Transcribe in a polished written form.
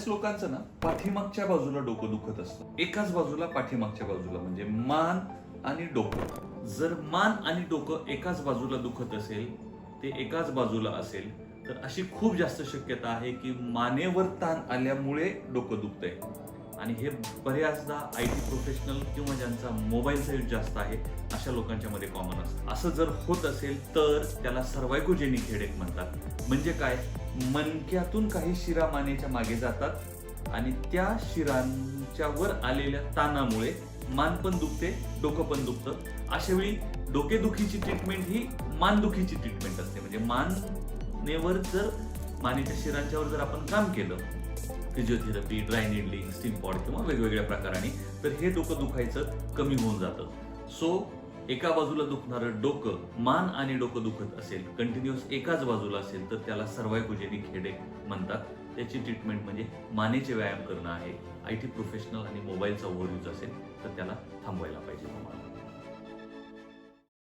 बऱ्याच लोकांचं ना पाठीमागच्या बाजूला डोकं दुखत असतं, एकाच बाजूला, पाठीमागच्या बाजूला, म्हणजे मान आणि डोकं. जर मान आणि डोकं एकाच बाजूला दुखत असेल, ते एकाच बाजूला असेल, तर अशी खूप जास्त शक्यता आहे की मानेवर ताण आल्यामुळे डोकं दुखतंय. आणि हे बऱ्याचदा IT प्रोफेशनल किंवा ज्यांचा मोबाईलचा यूज जास्त आहे अशा लोकांच्या मध्ये कॉमन असतं. असं जर होत असेल तर त्याला सर्वायकोजेनिक हेडेक म्हणतात. म्हणजे काय, मणक्यातून काही शिरा मानेच्या मागे जातात आणि त्या शिरांच्या वर आलेल्या ताणामुळे मान पण दुखते, डोकं पण दुखतं. अशा वेळी डोकेदुखीची ट्रीटमेंट ही मानदुखीची ट्रीटमेंट असते. म्हणजे मानेवर जर मानेच्या शिरांच्यावर जर आपण काम केलं, physiotherapy, dry needling, steam pod किंवा वेगवेगळ्या प्रकाराने, तर हे डोकं दुखायचं कमी होऊन जातं. सो एका बाजूला दुखणारं डोकं, मान आणि डोकं दुखत असेल, कंटिन्युअस एकाच बाजूला असेल, तर त्याला सर्वायकोजेनिक हेडेक म्हणतात. त्याची ट्रीटमेंट म्हणजे मानेचे व्यायाम करणं आहे. IT प्रोफेशनल आणि मोबाईलचा ओव्हरयूज असेल तर त्याला थांबवायला पाहिजे तुम्हाला.